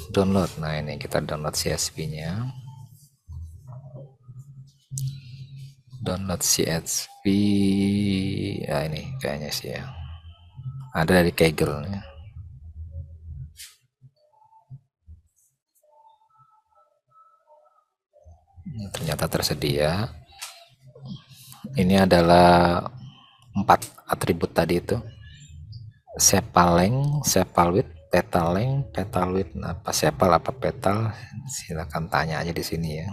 download. Nah, ini kita download CSV-nya. Download CSV. Ya, ini kayaknya sih ya. Ada dari Kaggle-nya. Ini ternyata tersedia. Ini adalah 4 atribut tadi itu. Sepal length, sepal width, petal length, petal width, apa sepal apa petal, silakan tanya aja di sini ya.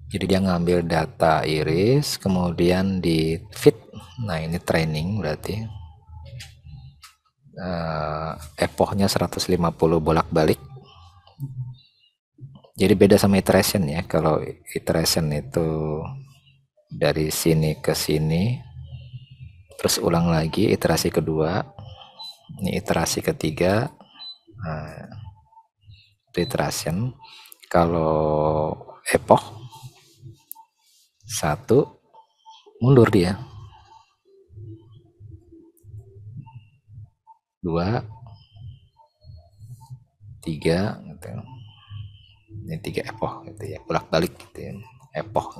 Jadi dia ngambil data iris, kemudian di fit. Nah, ini training berarti. Epochnya 150 bolak-balik. Jadi beda sama iteration ya. Kalau iteration itu dari sini ke sini, terus ulang lagi iterasi kedua, ini iterasi ketiga. Nah, iteration. Kalau epoch satu mundur dia, dua, tiga, gitu. Ini 3 epoch gitu ya, bolak-balik gitu ya, epoch.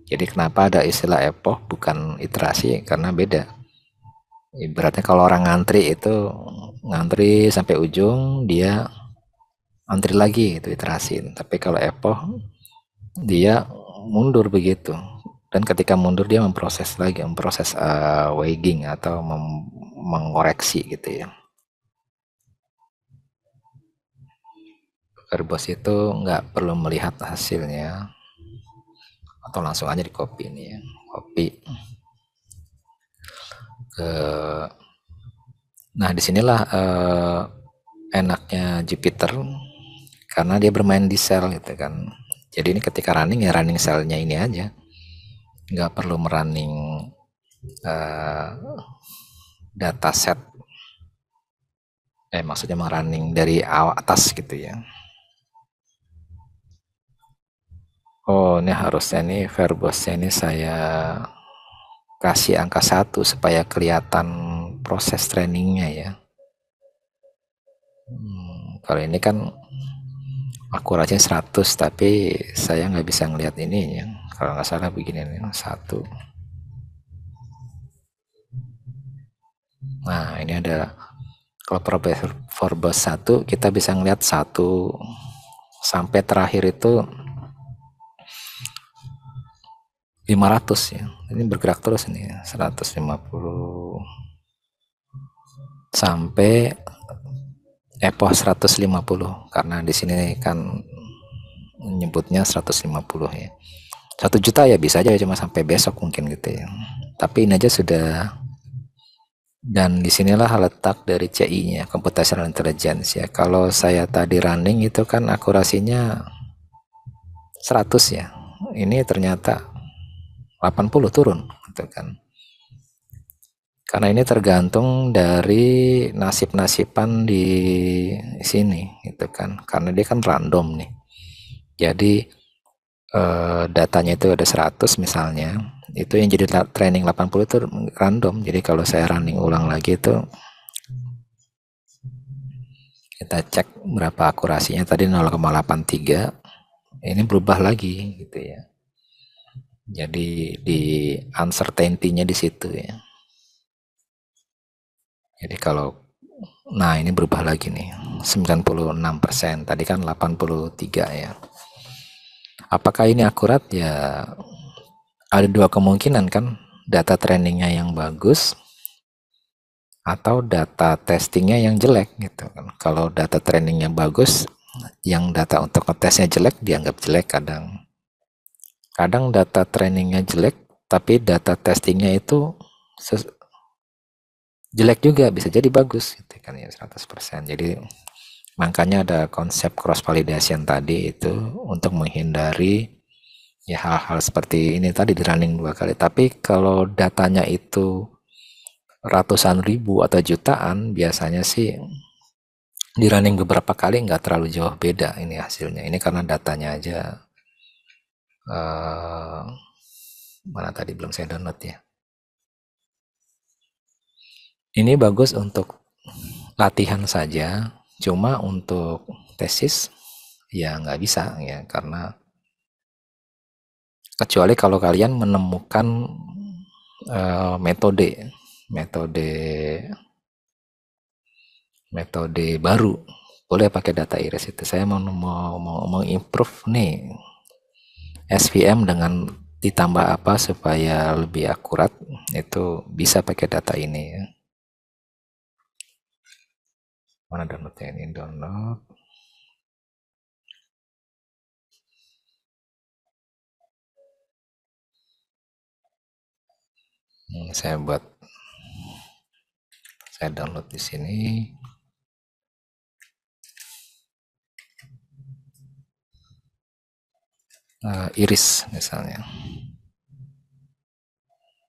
Jadi kenapa ada istilah epoch bukan iterasi, karena beda. Ibaratnya kalau orang ngantri itu ngantri sampai ujung, dia antri lagi itu iterasi. Tapi kalau epoch dia mundur begitu, dan ketika mundur dia memproses lagi, memproses weighing atau mengoreksi gitu ya. Verbose itu nggak perlu melihat hasilnya, atau langsung aja di copy ini ya, copy ke. Nah, disinilah enaknya Jupyter, karena dia bermain di sel gitu kan. Jadi ini ketika running ya running selnya ini aja, nggak perlu merunning dataset. Maksudnya merunning dari atas gitu ya. Oh, ini harusnya nih verbose ini saya kasih angka 1 supaya kelihatan proses trainingnya ya. Kalau ini kan akurasinya 100, tapi saya nggak bisa ngelihat ini ya. Kalau nggak salah begini nih, 1. Nah, ini ada, kalau verbose 1 kita bisa ngelihat 1 sampai terakhir itu 500 ya. Ini bergerak terus ini, 150 sampai epoch 150, karena di sini kan menyebutnya 150 ya. 1 juta ya bisa aja cuma sampai besok mungkin gitu ya. Tapi ini aja sudah. Dan disinilah letak dari CI-nya, computational intelligence ya. Kalau saya tadi running itu kan akurasinya 100 ya. Ini ternyata 80 turun gitu kan. Karena ini tergantung dari nasib-nasiban di sini gitu kan. Karena dia kan random nih. Jadi datanya itu ada 100 misalnya. Itu yang jadi training 80 itu random. Jadi kalau saya running ulang lagi itu kita cek berapa akurasinya, tadi 0,83, ini berubah lagi gitu ya. Jadi di uncertainty-nya di situ ya. Jadi kalau, nah ini berubah lagi nih, 96%, tadi kan 83 ya. Apakah ini akurat? Ya ada 2 kemungkinan kan, data trainingnya yang bagus atau data testingnya yang jelek gitu kan. Kalau data trainingnya bagus, yang data untuk ngetesnya jelek dianggap jelek. Kadang data trainingnya jelek tapi data testingnya itu jelek juga, bisa jadi bagus gitu kan ya, 100%. Jadi makanya ada konsep cross validation tadi itu untuk menghindari ya hal-hal seperti ini tadi, di running 2 kali. Tapi kalau datanya itu ratusan ribu atau jutaan, biasanya sih di running beberapa kali nggak terlalu jauh beda ini hasilnya. Ini karena datanya aja mana tadi belum saya download ya. Ini bagus untuk latihan saja, cuma untuk tesis ya nggak bisa ya, karena kecuali kalau kalian menemukan metode baru, boleh pakai data iris itu. Saya mau improve nih SVM dengan ditambah apa supaya lebih akurat, itu bisa pakai data ini ya. Mana downloadnya ini? Download. Saya download di sini. Iris misalnya.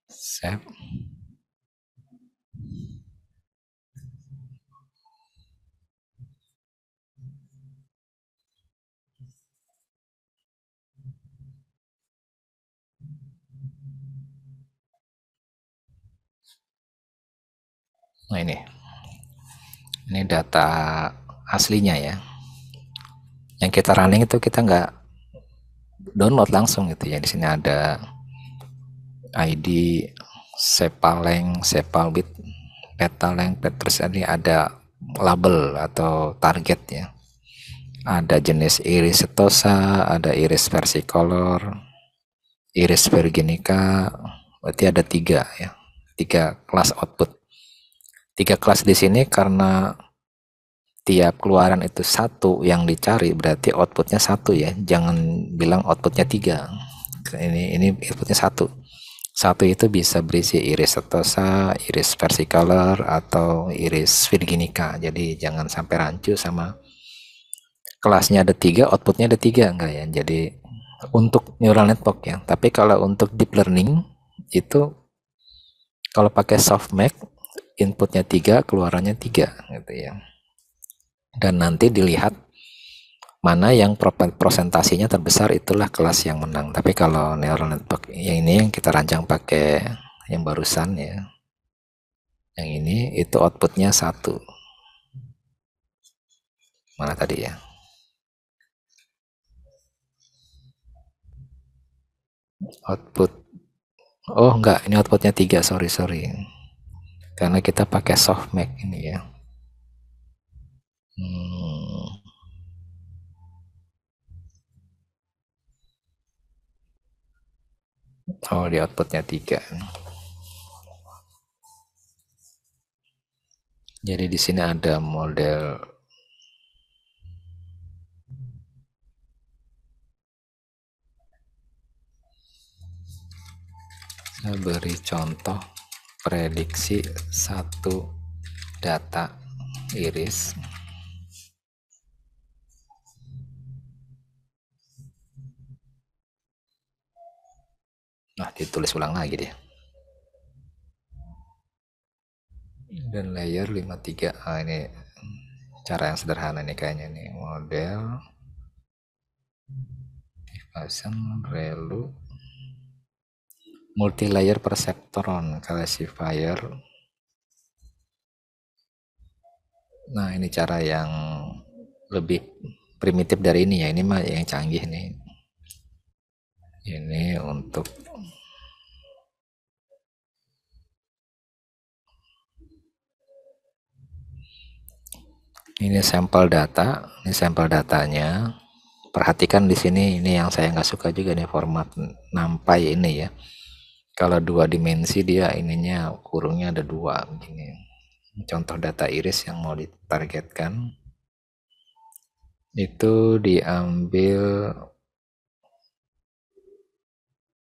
Save. Nah ini data aslinya ya. Yang kita running itu kita nggak download langsung gitu ya. Di sini ada ID, sepaleng, sepalbit, petaleng, terus ini ada label atau target ya. Ada jenis iris setosa, ada iris versicolor, iris virginica. Berarti ada 3 ya, 3 kelas output. 3 kelas di sini karena tiap keluaran itu 1 yang dicari, berarti outputnya 1 ya. Jangan bilang outputnya 3. Ini outputnya 1. 1 itu bisa berisi iris setosa, iris versicolor, atau iris virginica. Jadi jangan sampai rancu sama kelasnya ada 3, outputnya ada 3, enggak ya. Jadi untuk neural network ya. Tapi kalau untuk deep learning itu kalau pakai softmax inputnya 3, keluarannya 3 gitu ya. Dan nanti dilihat mana yang prosentasinya terbesar, itulah kelas yang menang. Tapi kalau neural network yang ini yang kita rancang pakai yang barusan ya, yang ini itu outputnya 1. Mana tadi ya? Output, oh enggak, ini outputnya 3, sorry karena kita pakai softmax ini ya. Oh, di outputnya 3. Jadi di sini ada model saya beri contoh prediksi 1 data iris. Nah, ditulis ulang lagi dia. Dan layer 53. Ini cara yang sederhana nih kayaknya nih. Model diffusion relu multi-layer perceptron classifier. Nah, ini cara yang lebih primitif dari ini ya. Ini mah yang canggih nih. Ini untuk ini sampel data, ini sampel datanya. Perhatikan di sini, ini yang saya nggak suka juga nih format NumPy ini ya. Kalau 2 dimensi dia ininya kurungnya ada 2 begini. Contoh data iris yang mau ditargetkan itu diambil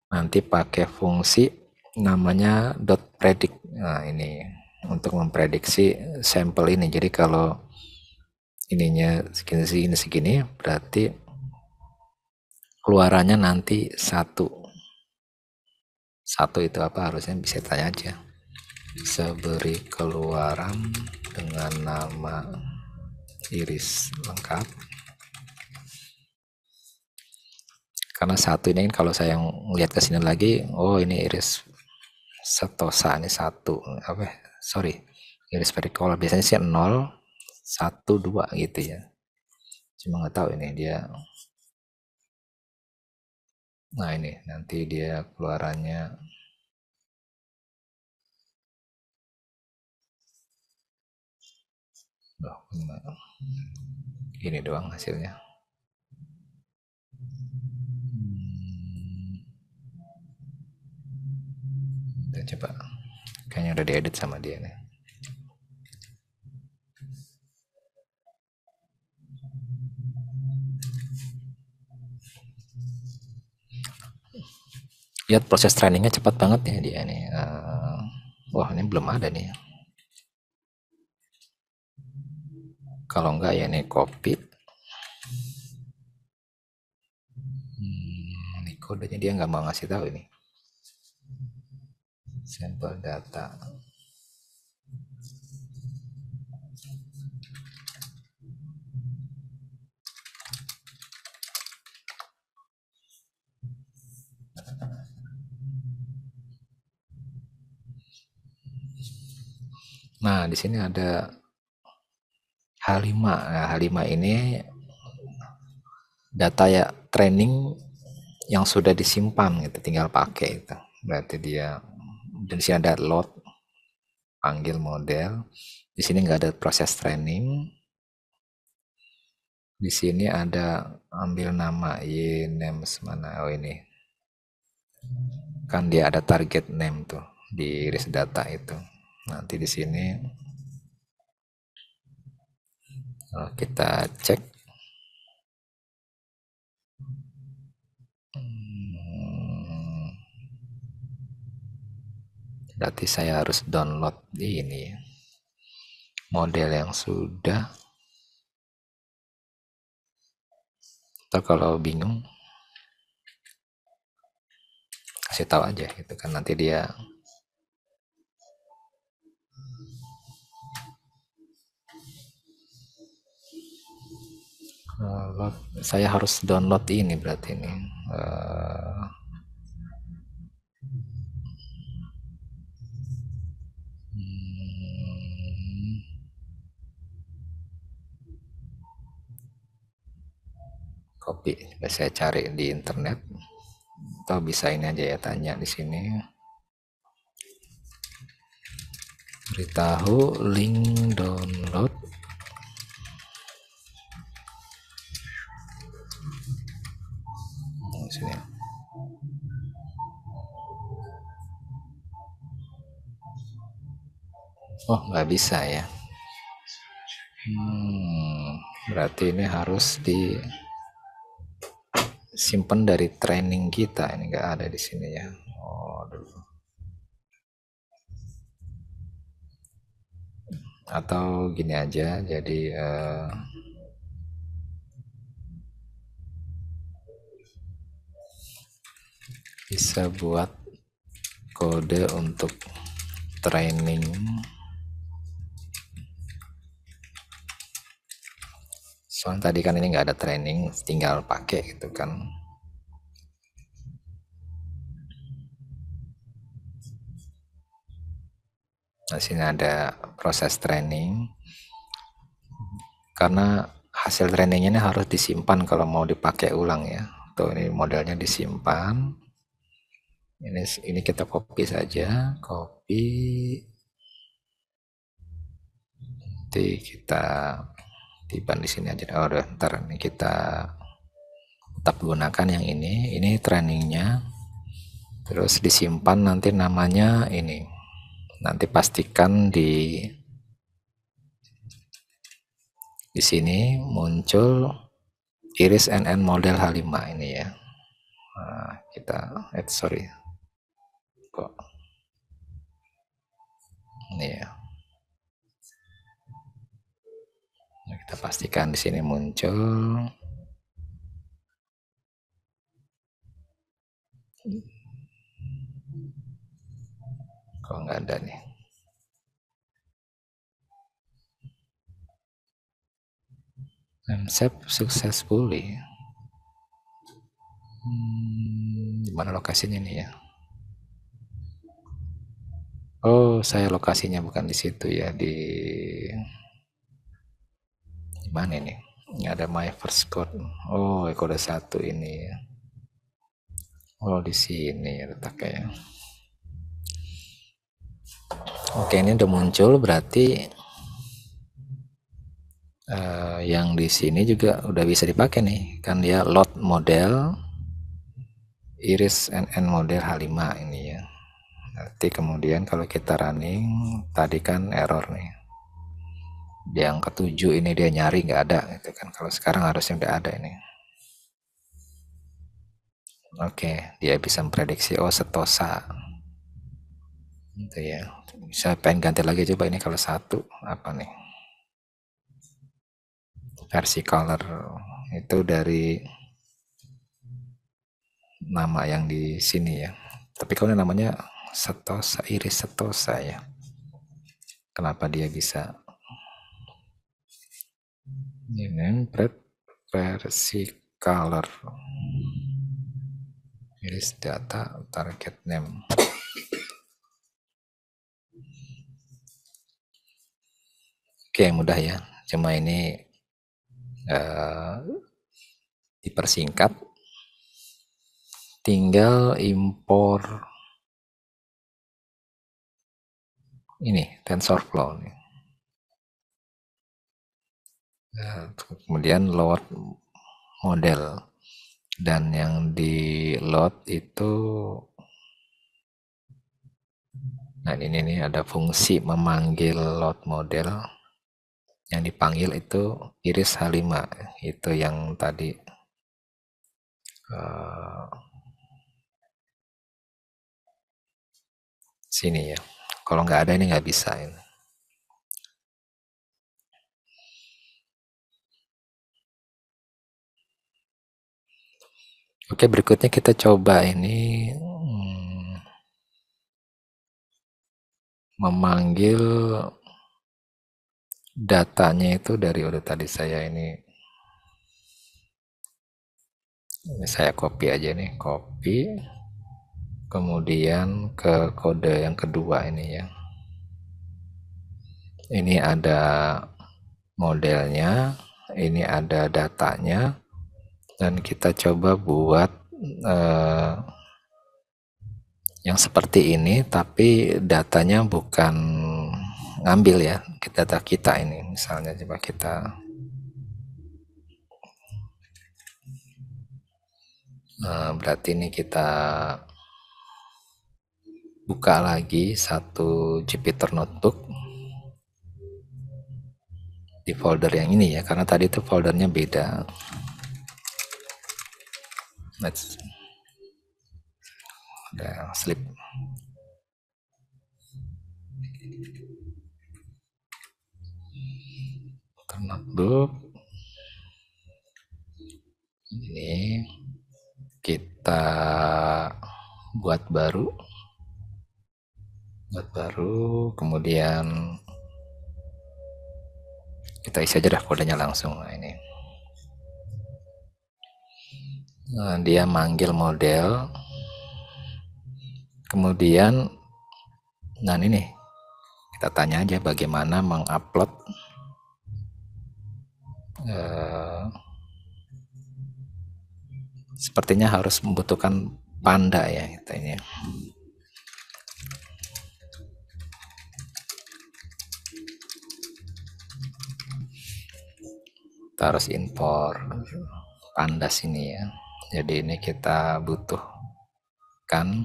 nanti pakai fungsi namanya .predict. Nah, ini untuk memprediksi sampel ini. Jadi kalau ininya segini berarti keluarannya nanti 1 itu apa, harusnya bisa tanya aja. Bisa beri keluaran dengan nama iris lengkap. Karena 1 ini kalau saya melihat ke sini lagi, oh ini iris setosa ini 1, iris versicolor biasanya sih 0, 1 2 gitu ya. Cuma nggak tahu ini dia. Nah ini nanti dia keluarannya. Loh, ini doang hasilnya. Kita coba. Kayaknya udah diedit sama dia nih. Lihat proses trainingnya cepat banget ya dia nih. Wah ini belum ada nih. Kalau enggak ya ini copy. Ini kodenya dia nggak mau ngasih tahu ini. Sampel data. Nah, di sini ada H5. Nah, H5 ini data ya training yang sudah disimpan gitu, tinggal pakai itu. Berarti dia dan di sini ada load, panggil model. Di sini nggak ada proses training. Di sini ada ambil nama names mana? Oh ini. Kan dia ada target name tuh di list data itu. Nanti di sini kalau kita cek berarti saya harus download ini model yang sudah. Atau kalau bingung kasih tahu aja gitu kan, nanti dia saya harus download ini berarti ini copy. Saya cari di internet atau bisa ini aja ya, tanya di sini, beritahu link download sini. Oh nggak bisa ya. Berarti ini harus disimpan dari training kita. Ini nggak ada di sini ya. Atau gini aja, jadi bisa buat kode untuk training soalnya tadi kan ini nggak ada training, tinggal pakai gitu kan. Nah sini ada proses training karena hasil trainingnya ini harus disimpan kalau mau dipakai ulang ya. Tuh ini modelnya disimpan. Ini kita copy saja, copy. Nanti kita tiban di sini aja. Oh, udah, ntar ini kita tetap gunakan yang ini trainingnya. Terus disimpan nanti namanya ini. Nanti pastikan di sini muncul iris NN model H5 ini ya. Nah, kita sorry. Kok ini ya. Nah, kita pastikan di sini muncul. Kok nggak ada nih. Save successfully. Dimana lokasinya nih ya? Oh, saya lokasinya bukan di situ ya, di Gimana ini? Ini ada my first code. Oh, kode 1 ini ya. Oh, di sini ya letaknya. Oke, ini udah muncul, berarti yang di sini juga udah bisa dipakai nih. Kan dia load model Iris NN model H5 ini ya. Nanti kemudian kalau kita running, tadi kan error nih. Yang ketujuh ini dia nyari nggak ada gitu kan. Kalau sekarang harusnya udah ada ini. Oke, dia bisa memprediksi oh setosa. Gitu ya. Bisa pengen ganti lagi coba ini kalau 1 apa nih? Versi color itu dari nama yang di sini ya. Tapi kalau namanya setosa, Iris setosa ya. Kenapa dia bisa ini versi color Iris data target name. Oke, mudah ya. Cuma ini dipersingkat. Tinggal impor ini TensorFlow nih. Kemudian load model, dan yang di load itu, nah ini nih ada fungsi memanggil load model, yang dipanggil itu Iris H5 itu yang tadi sini ya. Kalau nggak ada ini nggak bisa ini. Oke, berikutnya kita coba ini memanggil datanya itu dari udah tadi saya ini saya copy aja nih, copy kemudian ke kode yang kedua ini ya. Ini ada modelnya, ini ada datanya, dan kita coba buat yang seperti ini, tapi datanya bukan ngambil ya, data kita ini. Misalnya coba kita berarti ini kita buka lagi satu Jupyter Notebook di folder yang ini ya, karena tadi itu foldernya beda. Let's ada slip. Notebook ini kita buat baru, kemudian kita isi aja dah kodenya langsung. Nah, ini dia manggil model, kemudian nah ini kita tanya aja bagaimana mengupload sepertinya harus membutuhkan panda ya katanya. Kita harus impor pandas ini ya. Jadi ini kita butuhkan.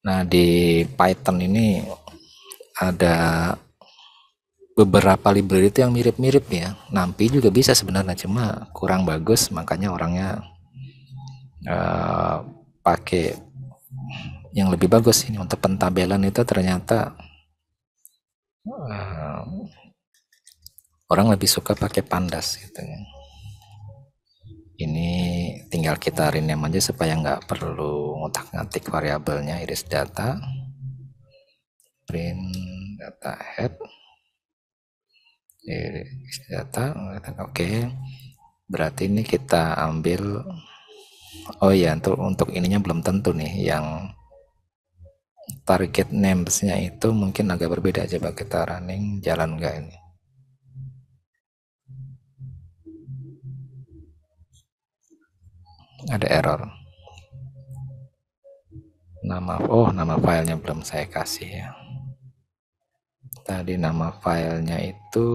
Nah di Python ini ada beberapa library itu yang mirip-mirip ya. NumPy juga bisa sebenarnya, cuma kurang bagus, makanya orangnya pakai yang lebih bagus ini untuk pentabelan itu. Ternyata orang lebih suka pakai pandas gitu ya. Ini tinggal kita rename aja supaya nggak perlu ngotak-ngatik variabelnya. Iris data print data head iris data. Oke, berarti ini kita ambil, oh ya, untuk ininya belum tentu nih, yang target names-nya itu mungkin agak berbeda. Coba kita running, jalan nggak ini. ada error. Nama filenya belum saya kasih ya. Tadi nama filenya itu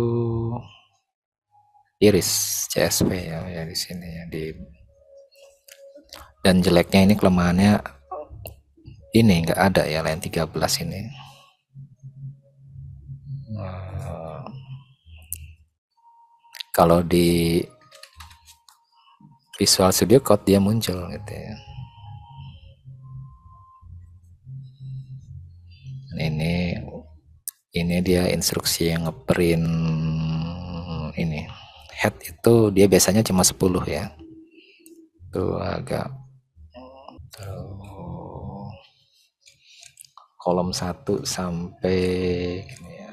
Iris CSV ya di sini ya dan jeleknya ini kelemahannya ini nggak ada ya line 13 ini. Kalau di Visual Studio Code dia muncul gitu ya. Ini dia instruksi yang ngeprint ini head itu dia biasanya cuma 10 ya. Tuh agak kolom 1 sampai gini ya.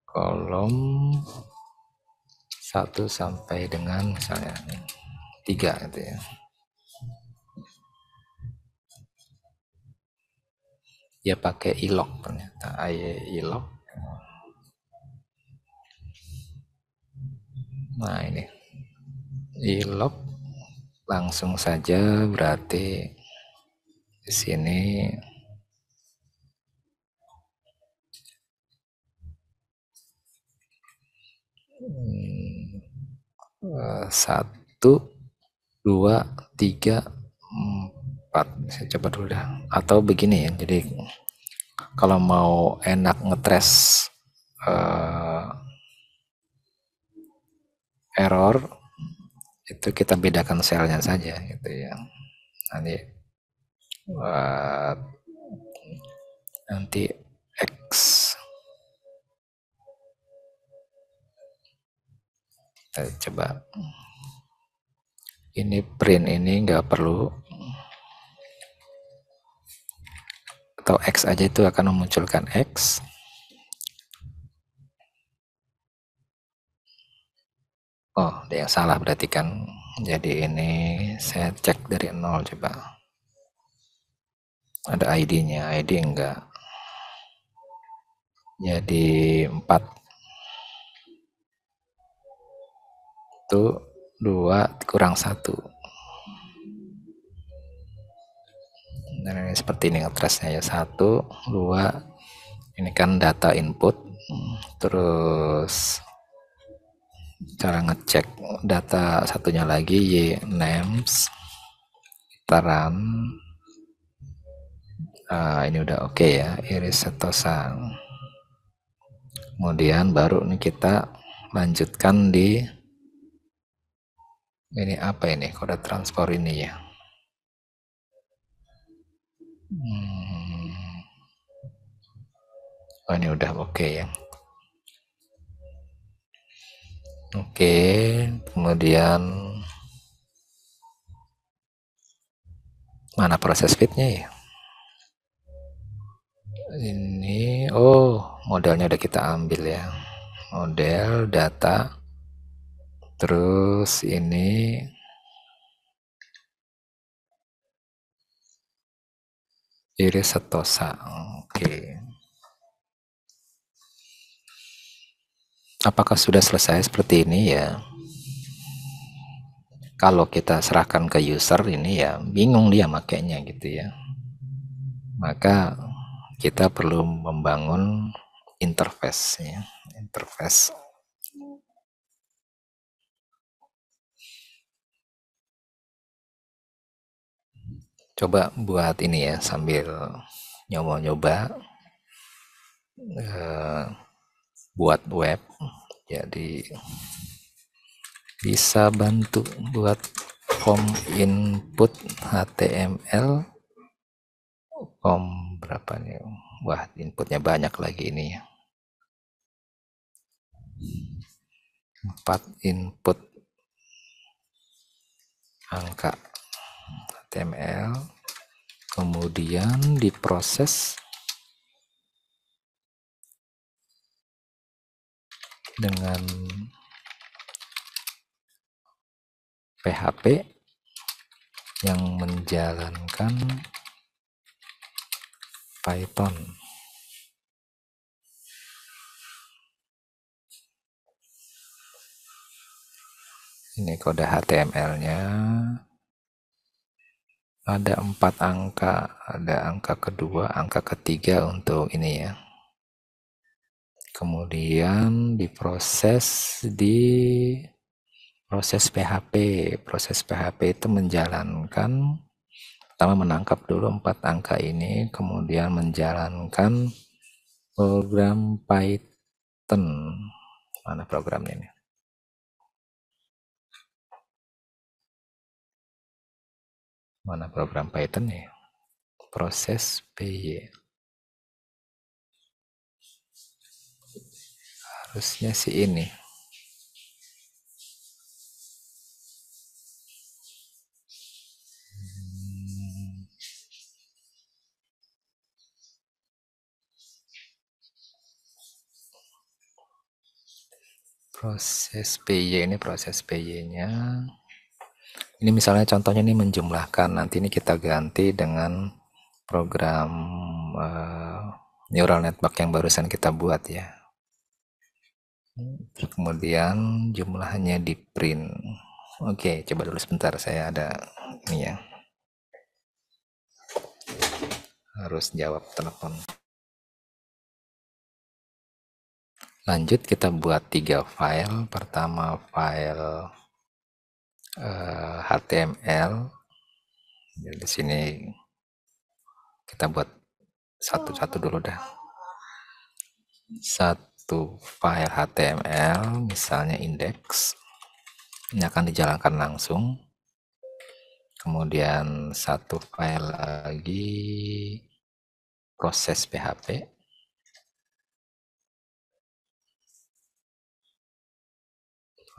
Kolom 1 sampai dengan misalnya 3 gitu ya. Dia pakai ilog ternyata, ilog. Nah ini ilog langsung saja berarti di sini satu, 2, 3, 4. Saya coba dulu dah. Atau begini ya. Jadi kalau mau enak ngetrace error itu kita bedakan selnya saja gitu ya. Nanti X kita coba ini print ini nggak perlu atau X aja itu akan memunculkan X. Oh, ada yang salah berarti kan. Jadi ini saya cek dari 0 coba. Ada ID-nya, ID enggak. Jadi 4. Itu 2 kurang 1. Dan ini seperti ini ngetrace-nya ya. 1, 2. Ini kan data input. Terus cara ngecek data satunya lagi y names taran. Ini udah oke ya, Iris Setosan. Kemudian baru nih kita lanjutkan di ini apa ini kode transport ini ya. Oh ini udah oke ya. Oke, kemudian mana proses fitnya ya? Ini modelnya udah kita ambil ya. Model data. Terus ini Iris Setosa. Oke. Apakah sudah selesai seperti ini ya? Kalau kita serahkan ke user ini ya bingung dia makainya gitu ya. Maka kita perlu membangun interface ya. Interface. Coba buat ini ya sambil nyoba-nyoba buat web. Jadi bisa bantu buat form input HTML. Berapa nih? Wah, inputnya banyak lagi ini ya. 4 input angka HTML, kemudian diproses dengan PHP yang menjalankan Python. Ini kode HTML-nya. Ada 4 angka, ada angka kedua, angka ketiga untuk ini ya. Kemudian diproses di proses PHP. Proses PHP itu menjalankan, pertama menangkap dulu 4 angka ini, kemudian menjalankan program Python. Mana programnya ini? Mana program Python nih? Proses PY. Harusnya sih ini. Proses PY ini proses PY-nya. Ini misalnya contohnya ini menjumlahkan. Nanti ini kita ganti dengan program neural network yang barusan kita buat ya. Kemudian jumlahnya di print. Oke, coba dulu sebentar, saya ada ini ya. Harus jawab telepon. Lanjut kita buat 3 file. Pertama file HTML. Jadi di sini kita buat satu-satu dulu dah. Satu file HTML, misalnya index. Ini akan dijalankan langsung. Kemudian satu file lagi proses PHP.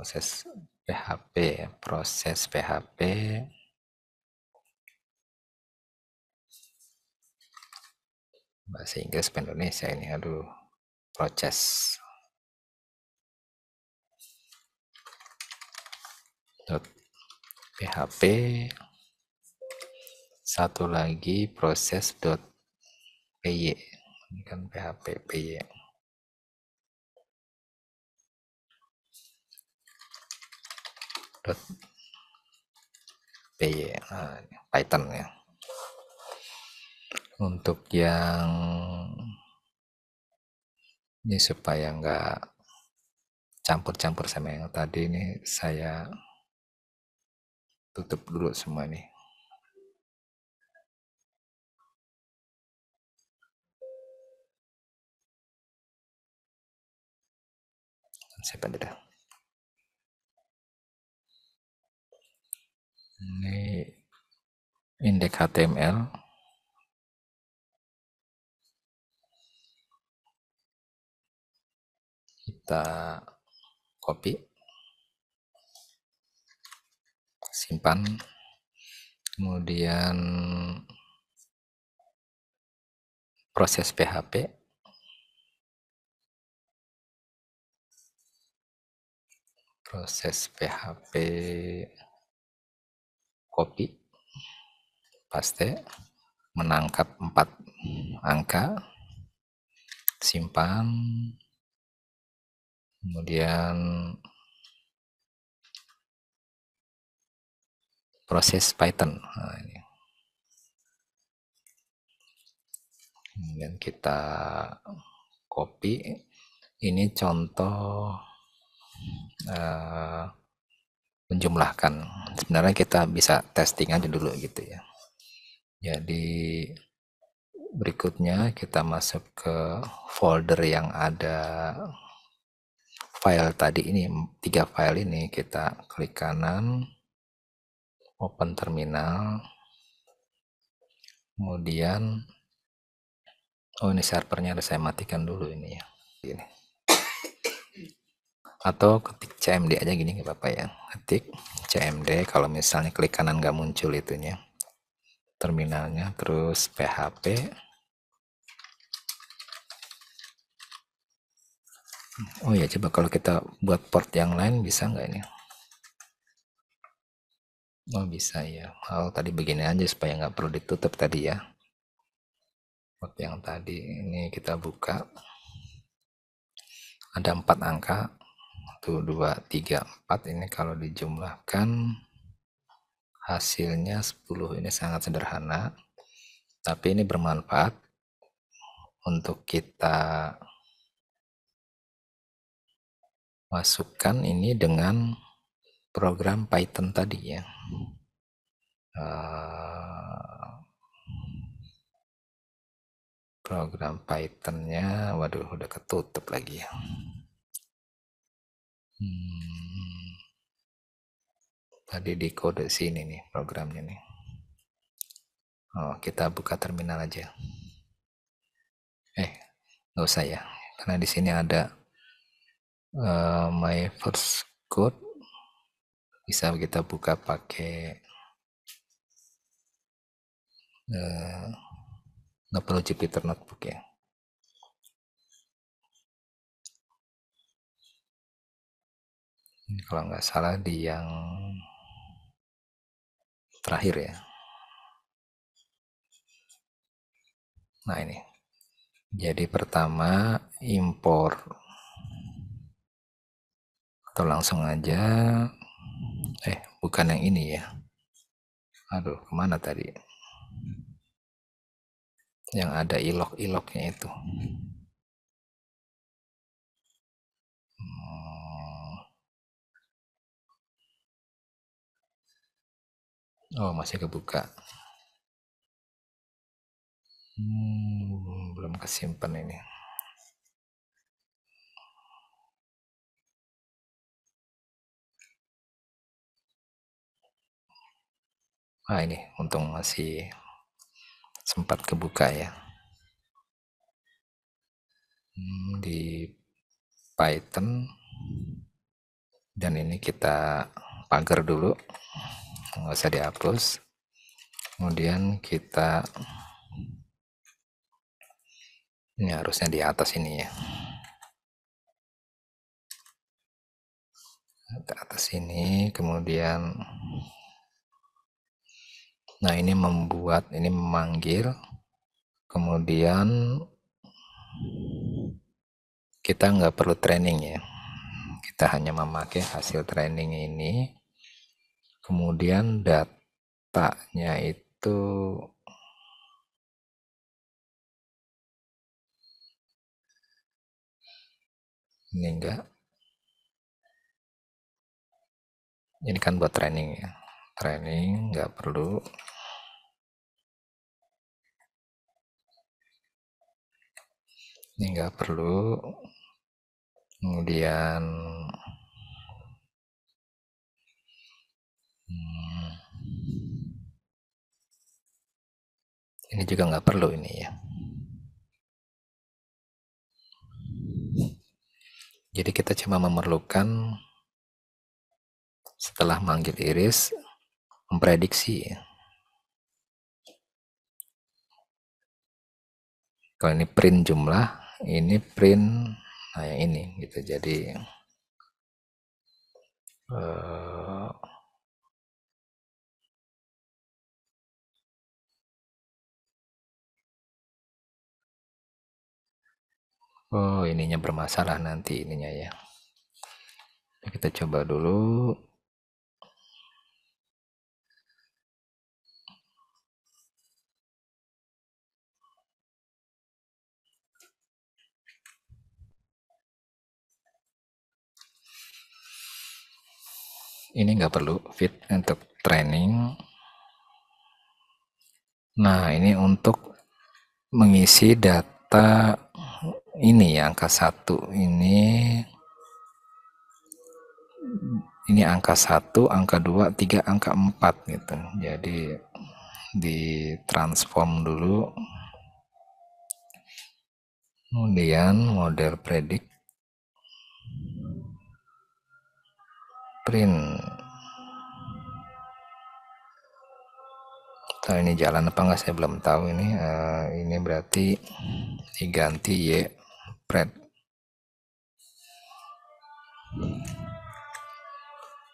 Proses PHP. Bahasa Inggris ke Indonesia ini, aduh, proses. .php. Satu lagi proses.py. Ini kan PHP py. .py. Nah, Python ya. Untuk yang ini supaya nggak campur-campur sama yang tadi, ini saya tutup dulu semua nih. Siapa dah? Ini indeks HTML. Kita copy, simpan, kemudian proses PHP, copy, paste, menangkap 4 angka, simpan, kemudian proses Python. Nah, ini. Kemudian kita copy. Ini contoh menjumlahkan. Sebenarnya kita bisa testing aja dulu gitu ya. Jadi berikutnya kita masuk ke folder yang ada file tadi ini, 3 file ini. Kita klik kanan, open terminal, kemudian ini servernya harus saya matikan dulu ini ya. Ini. Atau ketik cmd aja gini nggak apa-apa ya, ketik cmd. Kalau misalnya klik kanan nggak muncul itunya terminalnya, terus php. Oh ya, coba kalau kita buat port yang lain bisa nggak ini? Oh bisa ya. Oh tadi begini aja supaya nggak perlu ditutup tadi ya. Port yang tadi ini kita buka. Ada 4 angka. 1 2 3 4 ini kalau dijumlahkan hasilnya 10. Ini sangat sederhana, tapi ini bermanfaat untuk kita masukkan ini dengan program Python tadi ya. Program Pythonnya, waduh udah ketutup lagi ya. Tadi di kode sini nih programnya nih. Oh, kita buka terminal aja. Nggak usah ya, karena di sini ada my first code. Bisa kita buka pakai nggak perlu Jupyter Notebook ya. Ini kalau nggak salah di yang terakhir ya. Nah ini. Jadi pertama impor, atau langsung aja. Bukan yang ini ya. Aduh, kemana tadi? Yang ada ilok-iloknya itu. Oh, masih kebuka. Belum kesimpan ini. Ini untung masih sempat kebuka ya. Di Python, dan ini kita pagar dulu, nggak usah dihapus. Kemudian kita, ini harusnya di atas ini ya, ke atas ini. Kemudian nah ini membuat, ini memanggil, kemudian kita nggak perlu training ya, kita hanya memakai hasil training ini. Kemudian datanya itu ini enggak, ini kan buat training ya, training nggak perlu. Ini nggak perlu. Kemudian ini juga nggak perlu ini ya. Jadi kita cuma memerlukan setelah manggil iris memprediksi. Kalau ini print jumlah, ini print yang ini gitu. Jadi ininya bermasalah nanti ininya ya. Kita coba dulu. Ini nggak perlu fit untuk training. Nah, ini untuk mengisi data ini ya, angka 1 ini angka 1, angka 2, 3, angka 4 gitu. Jadi ditransform dulu. Kemudian model predict print. Ini jalan apa enggak saya belum tahu ini. Ini berarti diganti y pred.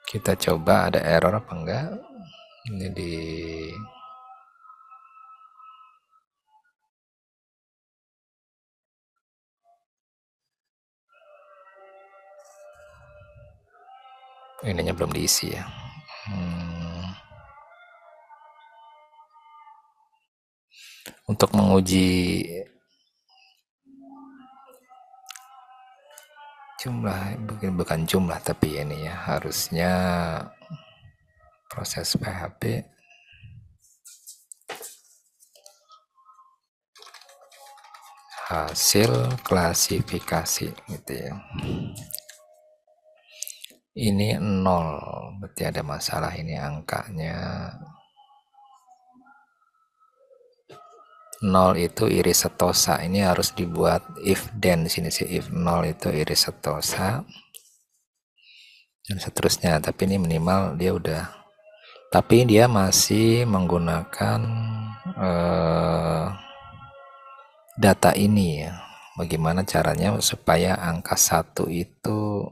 Kita coba ada error apa enggak. Ini di ininya belum diisi ya. Untuk menguji jumlah, bukan jumlah tapi ini ya, harusnya proses PHP hasil klasifikasi gitu ya. Ini 0, berarti ada masalah ini angkanya. 0 itu iris setosa, ini harus dibuat if then di sini sih, if 0 itu iris setosa dan seterusnya, tapi ini minimal dia udah, tapi dia masih menggunakan data ini ya. Bagaimana caranya supaya angka 1 itu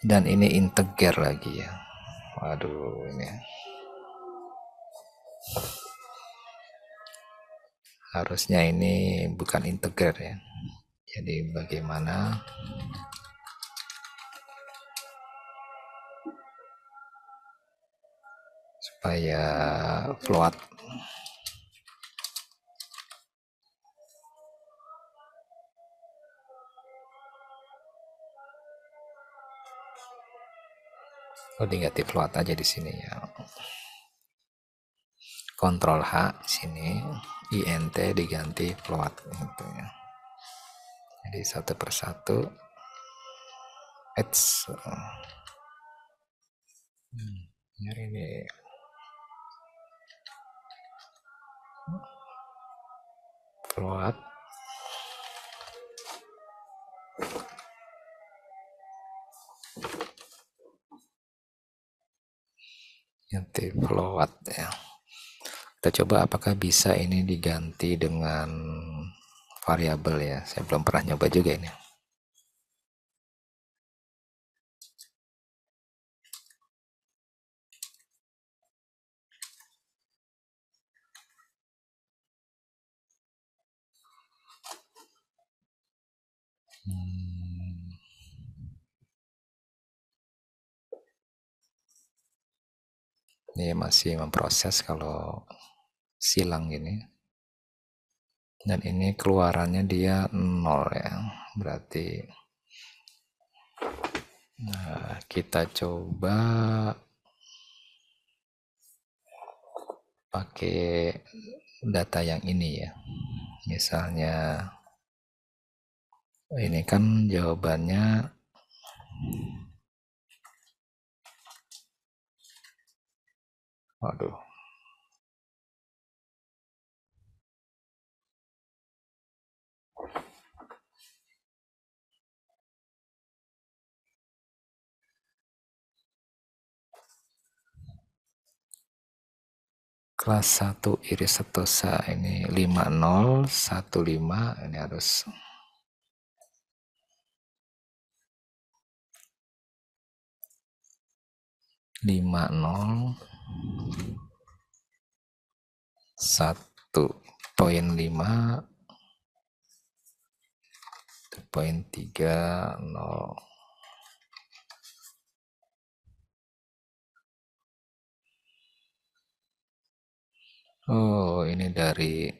dan ini integer lagi ya. Waduh, ini harusnya ini bukan integer ya. Jadi bagaimana supaya float diganti float aja di sini ya. Ctrl H di sini, int diganti float gitu ya. Jadi satu persatu ini float ganti float ya. Kita coba apakah bisa ini diganti dengan variabel ya. Saya belum pernah nyoba juga ini. Ini masih memproses kalau silang gini. Dan ini keluarannya dia 0 ya. Berarti nah, kita coba pakai data yang ini ya. Misalnya ini kan jawabannya waduh. Kelas 1 iris setosa ini 5015, ini harus 50 1.5 1.30. Oh, ini dari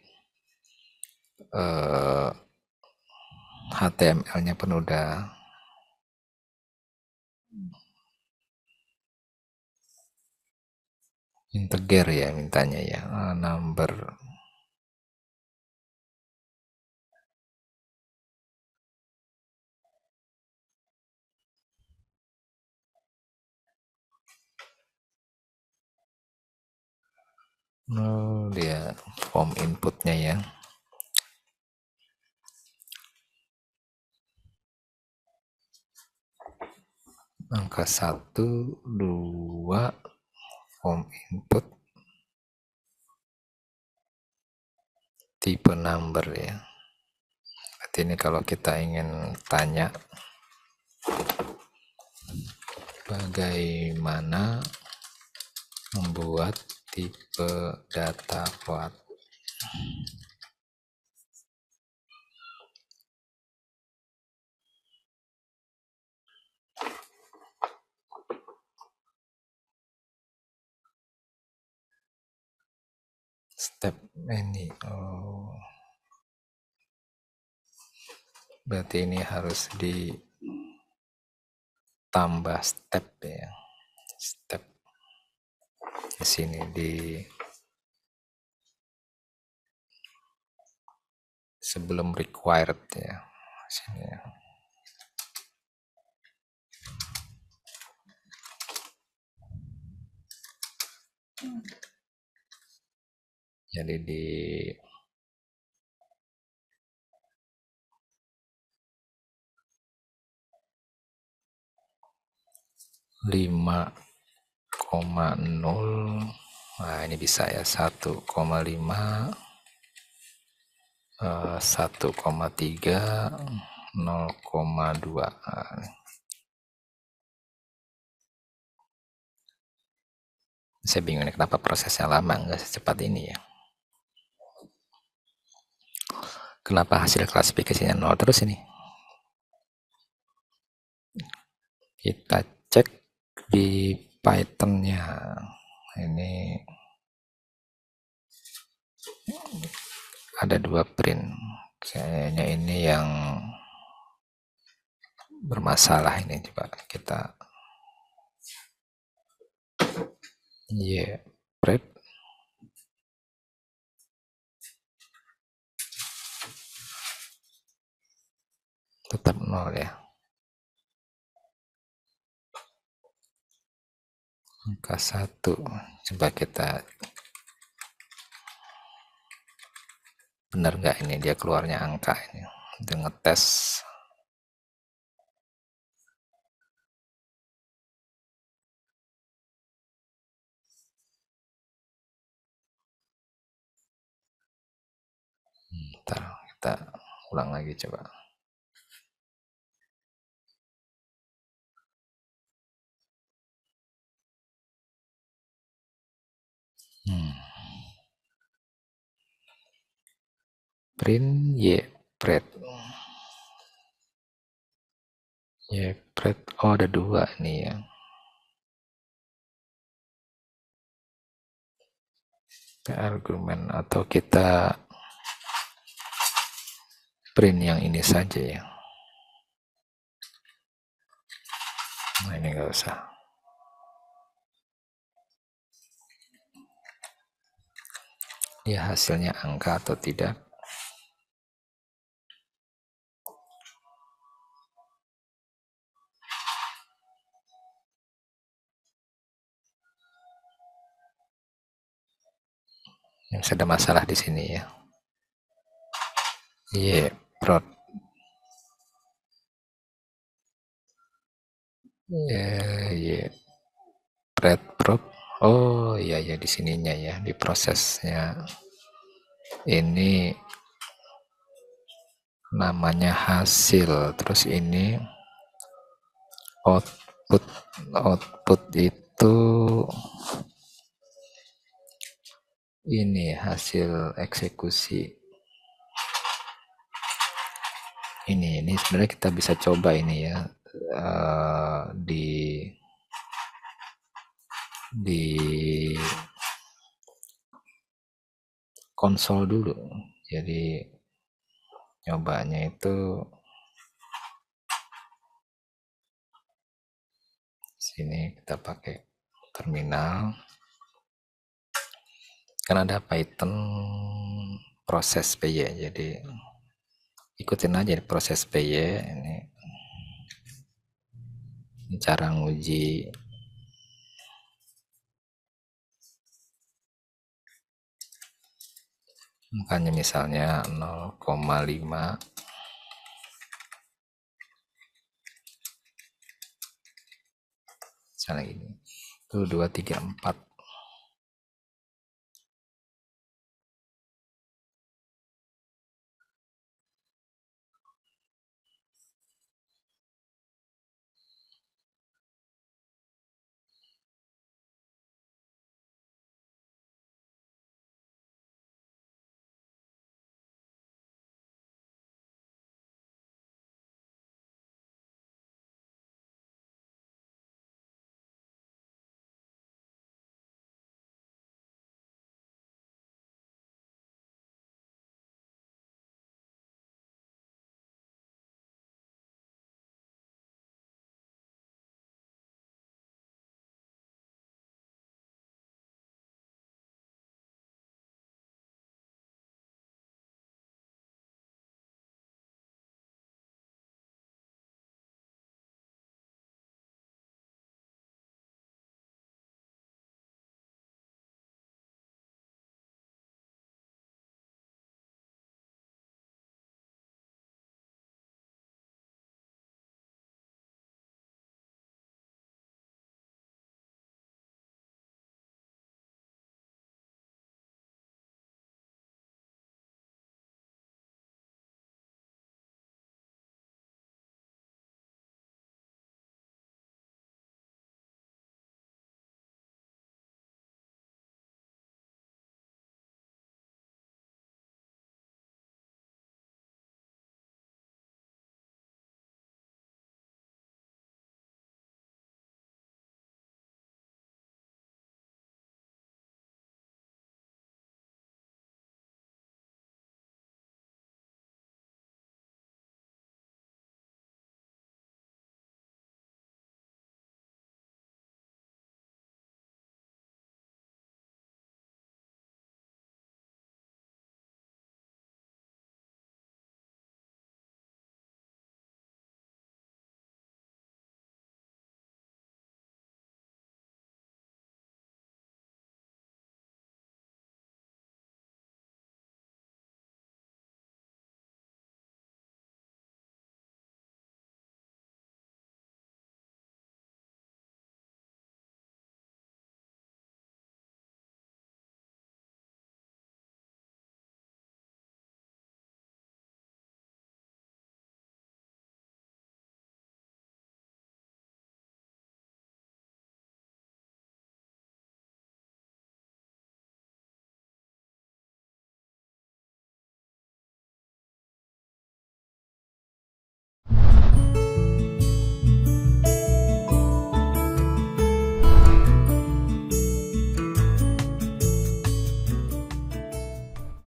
HTML-nya pun udah integer ya mintanya ya, number. Oh, dia form inputnya ya. Angka 1, 2, form input, tipe number ya. Berarti ini kalau kita ingin tanya bagaimana membuat tipe data float. step ini. Oh, berarti ini harus ditambah step ya, step di sini di sebelum required ya, sini ya. Jadi di 5,0, nah ini bisa ya 1,5, 1,3, 0,2. Saya bingung nih kenapa prosesnya lama, nggak secepat ini ya. Kenapa hasil klasifikasinya 0 terus ini? Kita cek di Python-nya. Ini ada 2 print. Kayaknya ini yang bermasalah ini, coba kita prep tetap 0 ya. Angka 1. Coba kita benar nggak ini dia keluarnya angka ini. Kita ngetes. Ntar kita ulang lagi coba. Print prep. Prep. Oh ada 2 nih ya. Argumen atau kita print yang ini saja ya. Nah ini nggak usah. Ya hasilnya angka atau tidak. Yang ada masalah di sini ya. Prod. Prop. Oh iya ya di sininya ya, di prosesnya. Ini namanya hasil, terus ini output itu ini hasil eksekusi. Ini sebenarnya kita bisa coba ini ya, di konsol dulu. Jadi nyobanya itu sini kita pakai terminal. Kan ada Python proses PY, jadi ikutin aja proses PY. Ini cara nguji makanya misalnya 0,5 misalnya gini, 1, 2, 3, 4